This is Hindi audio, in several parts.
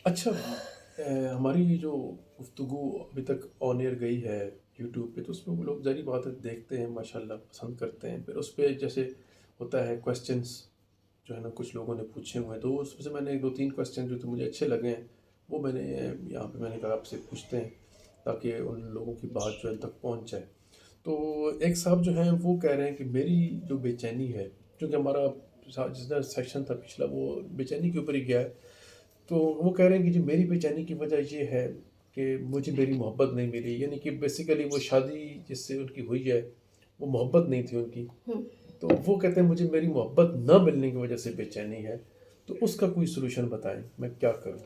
अच्छा, हमारी जो गुफ्तगू अभी तक ऑन एयर गई है यूट्यूब पे, तो उसमें वो लोग ज़ाहिर बात है देखते हैं, माशाल्लाह पसंद करते हैं। फिर उस पे जैसे होता है क्वेश्चंस जो है ना, कुछ लोगों ने पूछे हुए हैं, तो उसमें से मैंने 2-3 क्वेश्चन जो थे मुझे अच्छे लगे हैं, वो मैंने यहाँ पे मैंने कहा आपसे पूछते हैं, ताकि उन लोगों की बात जो है तक पहुँच जाए। तो एक साहब जो हैं वो कह रहे हैं कि मेरी जो बेचैनी है, क्योंकि हमारा जितना सेक्शन था पिछला वो बेचैनी के ऊपर ही गया है, तो वो कह रहे हैं कि जी मेरी बेचैनी की वजह ये है कि मुझे मेरी मोहब्बत नहीं मिली, यानी कि बेसिकली वो शादी जिससे उनकी हुई है वो मोहब्बत नहीं थी उनकी। हम्म। तो वो कहते हैं मुझे मेरी मोहब्बत न मिलने की वजह से बेचैनी है, तो उसका कोई सोल्यूशन बताएं, मैं क्या करूं?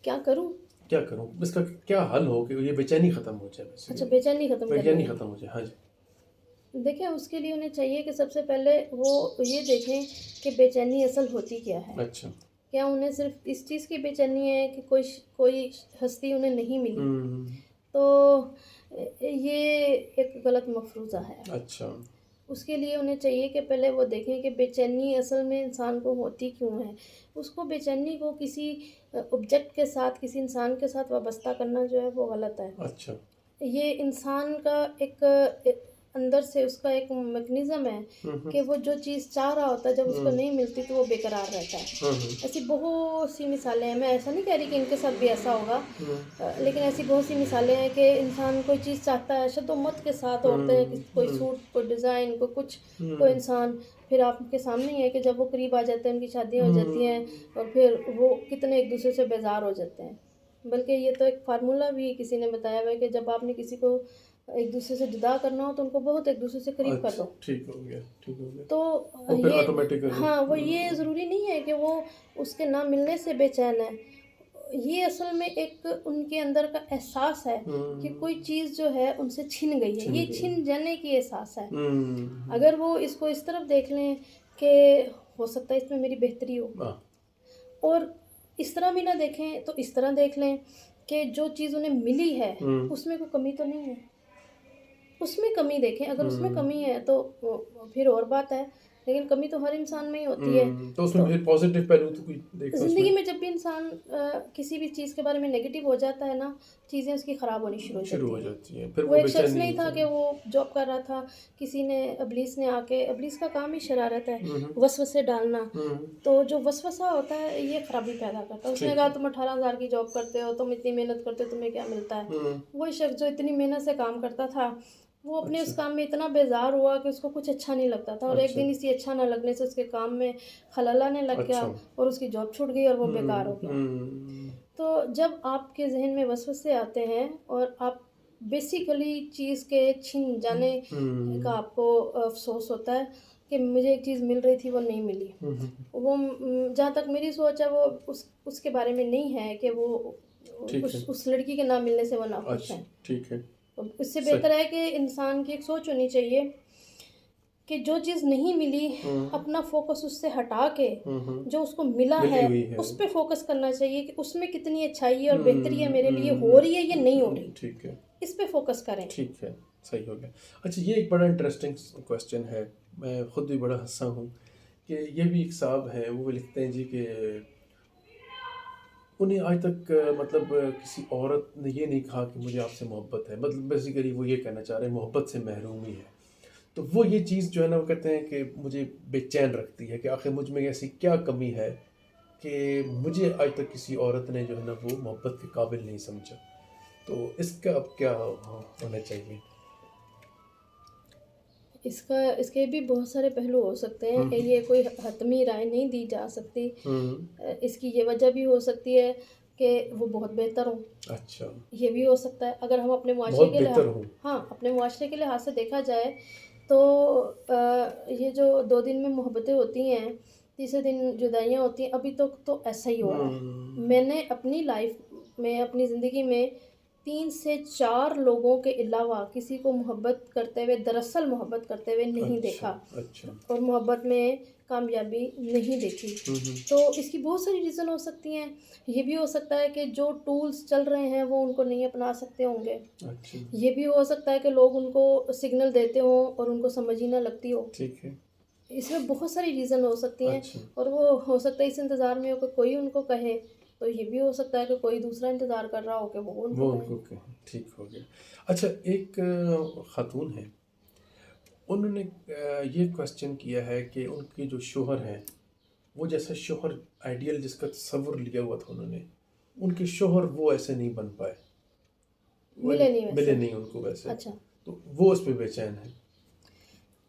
क्या करूं? क्या करूं, इसका क्या हल हो कि ये बेचैनी खत्म हो जाए, अच्छा, बेसिकली बेचैनी खत्म बेचैनी करनी है। खत्म हो जाए। हाँ जी। देखिए, उसके लिए उन्हें चाहिए कि सबसे पहले वो ये देखें कि बेचैनी असल होती क्या है। अच्छा। क्या उन्हें सिर्फ इस चीज़ की बेचैनी है कि कोई हस्ती उन्हें नहीं मिली? हम्म। तो ये एक गलत मफरूज़ा है। अच्छा। उसके लिए उन्हें चाहिए कि पहले वो देखें कि बेचैनी असल में इंसान को होती क्यों है। उसको बेचैनी को किसी ऑब्जेक्ट के साथ, किसी इंसान के साथ वाबस्ता करना जो है वो गलत है। अच्छा। ये इंसान का एक अंदर से उसका एक मैकेनिज़्म है हम्म। कि वो जो चीज़ चाह रहा होता है, जब उसको हम्म। नहीं मिलती तो वो बेकरार रहता है। हम्म। ऐसी बहुत सी मिसालें हैं, मैं ऐसा नहीं कह रही कि इनके साथ भी ऐसा होगा। हम्म। लेकिन ऐसी बहुत सी मिसालें हैं कि इंसान कोई चीज़ चाहता है, शद्दोमत के साथ औरतें, हम्म। कोई हम्म। सूट, कोई डिज़ाइन, कोई कुछ, कोई हम्म। इंसान, फिर आपके सामने ही है कि जब वो करीब आ जाते हैं, उनकी शादियाँ हो जाती हैं हम्म। और फिर वो कितने एक दूसरे से बेजार हो जाते हैं। बल्कि ये तो एक फार्मूला भी किसी ने बताया हुआ है कि जब आपने किसी को एक दूसरे से जुदा करना हो तो उनको बहुत एक दूसरे से करीब कर अच्छा, दो। ठीक हो गया, ठीक हो गया। तो वो फिर ये, ऑटोमेटिकली। हाँ, वो ये ज़रूरी नहीं है कि वो उसके ना मिलने से बेचैन है। ये असल में एक उनके अंदर का एहसास है कि कोई चीज़ जो है उनसे छिन गई है, छिन ये गई। छिन जाने की एहसास है। हम्म। अगर वो इसको इस तरफ देख लें कि हो सकता है इसमें मेरी बेहतरी हो, हाँ। और इस तरह भी ना देखें तो इस तरह देख लें कि जो चीज़ उन्हें मिली है हम्म। उसमें कोई कमी तो नहीं है। उसमें कमी देखें, अगर उसमें हम्म। कमी है तो फिर और बात है, लेकिन कमी तो हर इंसान में ही होती है। तो उसमें तो फिर पॉजिटिव पहलू तो कोई देखें ज़िंदगी उसमें। में जब भी इंसान किसी भी चीज़ के बारे में नेगेटिव हो जाता है ना, चीज़ें उसकी ख़राब होनी शुरू हो शुरू जाती हो हैं। जाती है, फिर वो वो एक शख़्स बेचैनी नहीं था कि इंसान। वो जॉब कर रहा था, किसी ने इब्लीस ने आके, इब्लीस का काम ही शरारत है, हम्म। वसवसे डालना। हम्म। तो जो वसवसा होता है ये खराबी पैदा करता है। उसने ठीक कहा है। तुम 18,000 की जॉब करते हो, तुम इतनी मेहनत करते हो, तुम्हें क्या मिलता है? हम्म। वही शख्स जो इतनी मेहनत से काम करता था, वो अपने अच्छा। उस काम में इतना बेज़ार हुआ कि उसको कुछ अच्छा नहीं लगता था, और एक अच्छा। दिन इसी अच्छा ना लगने से उसके काम में खलल आने लग गया अच्छा। और उसकी जॉब छूट गई और वो बेकार हो गया। हम्म। तो जब आपके ज़हन में वसवसे आते हैं और आप बेसिकली चीज़ के छिन जाने का हम्म। आपको अफ़सोस होता है कि मुझे एक चीज़ मिल रही थी, वो नहीं मिली। हम्म। वो जहाँ तक मेरी सोच है वो उसके बारे में नहीं है कि वो ठीक है। उस लड़की के ना मिलने से वो नाखुश अच्छा, हैं। ठीक है। तो इससे सही। बेहतर है कि इंसान की एक सोच होनी चाहिए कि जो चीज़ नहीं मिली, हम्म। अपना फ़ोकस उससे हटा के हम्म। जो उसको मिला मिली है, हुई है। उस पे फ़ोकस करना चाहिए कि उसमें कितनी अच्छाई है और बेहतरी है, मेरे लिए हो रही है या नहीं हो रही। ठीक है। इस पे फ़ोकस करें। ठीक है। सही हो गया। अच्छा, ये एक बड़ा इंटरेस्टिंग क्वेश्चन है, मैं खुद भी बड़ा हंसा हूँ कि ये भी एक साहब हैं, वो लिखते हैं जी कि उन्हें आज तक मतलब किसी औरत ने ये नहीं कहा कि मुझे आपसे मोहब्बत है, मतलब बेसिकली वो ये कहना चाह रहे हैं मोहब्बत से महरूमी है। तो वो ये चीज़ जो है ना, वो कहते हैं कि मुझे बेचैन रखती है कि आखिर मुझ में ऐसी क्या कमी है कि मुझे आज तक किसी औरत ने जो है ना वो मोहब्बत के काबिल नहीं समझा। तो इसका अब क्या होना चाहिए? इसके भी बहुत सारे पहलू हो सकते हैं। हम्म। ये कोई हतमी राय नहीं दी जा सकती। हम्म। इसकी ये वजह भी हो सकती है कि वो बहुत बेहतर हो। अच्छा। ये भी हो सकता है अगर हम अपने मुआशरे बहुत के लिहाज, बेहतर हूँ। हाँ, अपने मुआशरे के लिहाज से देखा जाए तो ये जो 2 दिन में मोहब्बतें होती हैं, तीसरे दिन जुदाइयाँ होती हैं, अभी तक तो ऐसा ही हो रहा है। हम्म। मैंने अपनी लाइफ में, अपनी ज़िंदगी में 3 से 4 लोगों के अलावा किसी को मोहब्बत करते हुए, दरअसल मोहब्बत करते हुए नहीं अच्छा। देखा अच्छा। और मोहब्बत में कामयाबी नहीं देखी। हम्म। तो इसकी बहुत सारी रीज़न हो सकती हैं। ये भी हो सकता है कि जो टूल्स चल रहे हैं वो उनको नहीं अपना सकते होंगे। अच्छा। ये भी हो सकता है कि लोग उनको सिग्नल देते हों और उनको समझ ही ना लगती हो। ठीक है। इसमें बहुत सारी रीज़न हो सकती हैं अच्छा। और वो हो सकता है इस इंतज़ार में हो कि कोई उनको कहे, तो ये भी हो सकता है कि कोई दूसरा इंतज़ार कर रहा हो कि वो उनको वो कहे। उनको कहें, ठीक हो गया। अच्छा, एक खातून हैं, उन्होंने ये क्वेश्चन किया है कि उनके जो शौहर हैं, वो जैसा शौहर आइडियल जिसका तसव्वुर लिया हुआ था उन्होंने, उनके शौहर वो ऐसे नहीं बन पाए, वो मिले नहीं मिले वैसे। नहीं उनको वैसे, अच्छा, तो वो उस पे बेचैन है।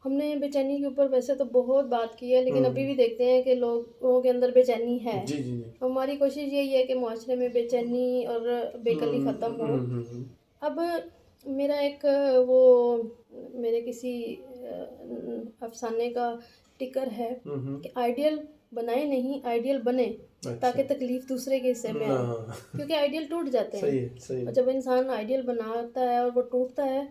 हमने बेचैनी के ऊपर वैसे तो बहुत बात की है, लेकिन अभी हुँ। भी देखते हैं कि लोगों के अंदर बेचैनी है। जी, जी, जी। हमारी कोशिश यही है कि मुआशरे में बेचैनी और बेकली हुँ, ख़त्म हो। हुँ, हुँ, हुँ। अब मेरा एक वो मेरे किसी अफ़साने का टिकर है हुँ, हुँ। कि आइडियल बनाए नहीं, आइडियल बने, अच्छा। ताकि तकलीफ़ दूसरे के हिस्से में ना, आए। क्योंकि आइडियल टूट जाते हैं सही है, सही और है। जब इंसान आइडियल बनाता है और वो टूटता है,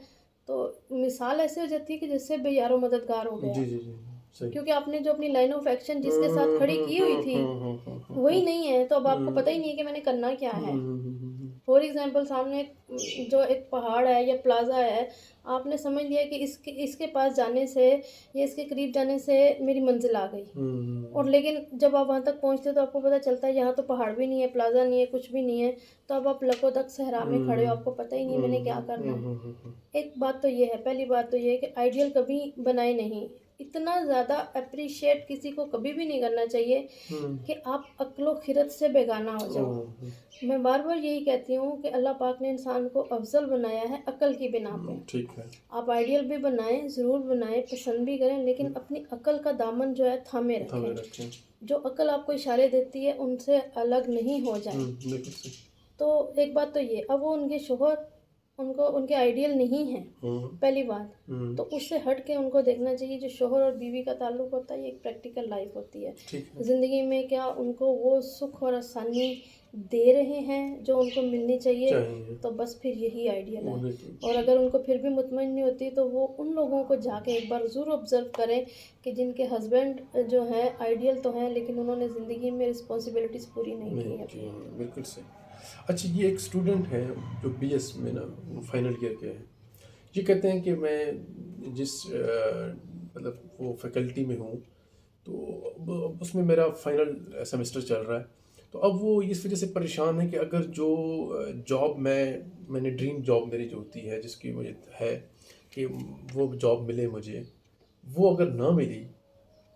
तो मिसाल ऐसे हो जाती है कि जैसे बेयारो मददगार हो जी, गया। जी, जी, सही। क्योंकि आपने जो अपनी लाइन ऑफ एक्शन जिसके साथ हुँ, खड़ी हुँ, की हुई हुँ, थी, हुँ, हुँ, हुँ, हुँ, वही हुँ। नहीं है, तो अब आपको पता ही हुँ, नहीं है कि मैंने करना क्या हुँ, है। हुँ, हुँ, हुँ, हुँ। फॉर एग्जांपल सामने जो एक पहाड़ है या प्लाज़ा है, आपने समझ लिया कि इसके इसके पास जाने से या इसके करीब जाने से मेरी मंज़िल आ गई। और हुँ, लेकिन जब आप वहाँ तक पहुँचते हो तो आपको पता चलता है यहाँ तो पहाड़ भी नहीं है, प्लाज़ा नहीं है, कुछ भी नहीं है। तो अब आप लको-दक सहरा में खड़े हो, हुँ, आपको पता ही नहीं मैंने क्या हुँ, करना हुँ, है। हुँ, हुँ, हुँ। एक बात तो ये है, पहली बात तो ये है कि आइडियल कभी बनाए नहीं। इतना ज़्यादा एप्रिशिएट किसी को कभी भी नहीं करना चाहिए हुँ, कि आप अक्लो-खिरत से बेगाना हो जाओ। ओह! हुँ, मैं बार-बार यही कहती हूँ कि अल्लाह पाक ने इंसान को अफ़ज़ल बनाया है अक़ल की बिना पे। ठीक है। आप आइडियल भी बनाएँ, ज़रूर बनाएँ, पसंद भी करें, लेकिन हुँ, अपनी अक़ल का दामन जो है थामे थामे रखें। रखें। जो अक़ल आपको इशारे देती है, उनसे अलग नहीं हो हुँ, जाएँ। बिल्कुल सही। तो एक बात तो ये, अब वो उनके शौहर उनको उनके आइडियल नहीं हैं, हुँ, पहली बात। हुँ, तो उससे हट के उनको देखना चाहिए जो शौहर और बीवी का ताल्लुक होता है, ये एक प्रैक्टिकल लाइफ़ होती है। ठीक है। ज़िंदगी में क्या उनको वो सुख और आसानी दे रहे हैं जो उनको मिलनी चाहिए, चाहिए, तो बस फिर यही आइडियल है। होने तो और अगर उनको फिर भी मुतमईन नहीं होती, तो वो उन लोगों को जाके एक बार ज़रूर ऑब्ज़र्व करें कि जिनके हस्बैंड जो हैं आइडियल तो हैं, लेकिन उन्होंने ज़िंदगी में रिस्पॉन्सिबिलिटीज़ पूरी नहीं की नहीं हैं जी, अपनी। बिल्कुल सही। अच्छा, ये एक स्टूडेंट है जो बीएस में ना फाइनल ईयर के हैं। ये कहते हैं कि मैं जिस मतलब वो फैकल्टी में हूँ, तो अब उसमें मेरा फाइनल सेमेस्टर चल रहा है। तो अब वो इस वज़ह से परेशान है कि अगर जो जॉब मैंने ड्रीम जॉब मेरी जो होती है, जिसकी मुझे है कि वो जॉब मिले मुझे, वो अगर ना मिली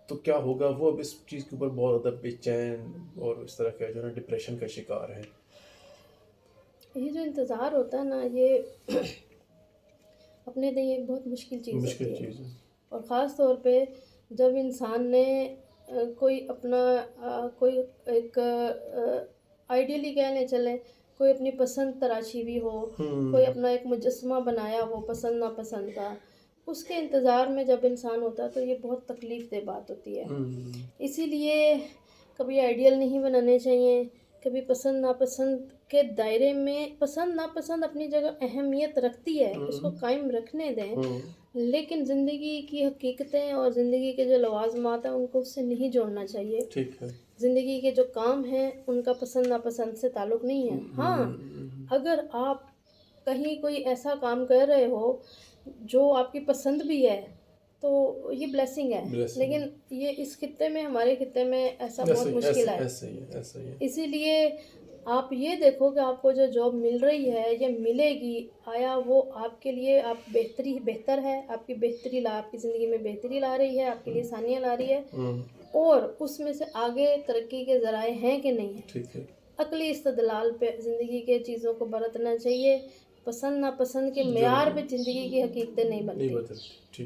तो क्या होगा? वो अब इस चीज़ के ऊपर बहुत ज़्यादा बेचैन और इस तरह का जो है ना डिप्रेशन का शिकार है। ये जो इंतज़ार होता है ना, ये अपने लिए एक बहुत मुश्किल चीज़ मुश्किल होती है। चीज़ है। और ख़ास तौर पे जब इंसान ने कोई अपना कोई एक आइडियली कहने चलें, कोई अपनी पसंद तराशी भी हो, कोई हुँ, अपना एक मुजस्समा बनाया हो पसंद नापसंद का, उसके इंतज़ार में जब इंसान होता है तो ये बहुत तकलीफ़ दह बात होती है। हुँ, इसीलिए कभी आइडियल नहीं बनाने चाहिए, कभी पसंद नापसंद के दायरे में पसंद नापसंद अपनी जगह अहमियत रखती है, उसको हुँ, कायम रखने दें। हुँ, लेकिन ज़िंदगी की हकीकतें और ज़िंदगी के जो लवाज़मात हैं, उनको उससे नहीं जोड़ना चाहिए। ठीक है। ज़िंदगी के जो काम हैं, उनका पसंद नापसंद से ताल्लुक़ नहीं है। हुँ, हुँ, हाँ, हुँ, अगर आप कहीं कोई ऐसा काम कर रहे हो, जो आपकी पसंद भी है, तो ये ब्लेसिंग है। ब्लेसिंग लेकिन ये इस खित्ते में, हमारे खित्ते में ऐसा ऐसे बहुत ही मुश्किल ऐसे है। ऐसे ही है, ऐसा ही है। इसीलिए आप ये देखो कि आपको जो जॉब मिल रही है या मिलेगी, आया वो आपके लिए आप बेहतर है, आपकी ज़िंदगी में बेहतरी ला रही है, आपके हुँ, लिए आसानियाँ ला रही है हुँ, और उसमें से आगे तरक्की के ज़राए हैं कि नहीं है। ठीक है। अक़ली इस्तदलाल पे ज़िंदगी के चीज़ों को बरतना चाहिए। पसंद नापसंद के जो मेयार पे ज़िंदगी की हकीकतें नहीं नहीं बनती। बदलती, ठीक।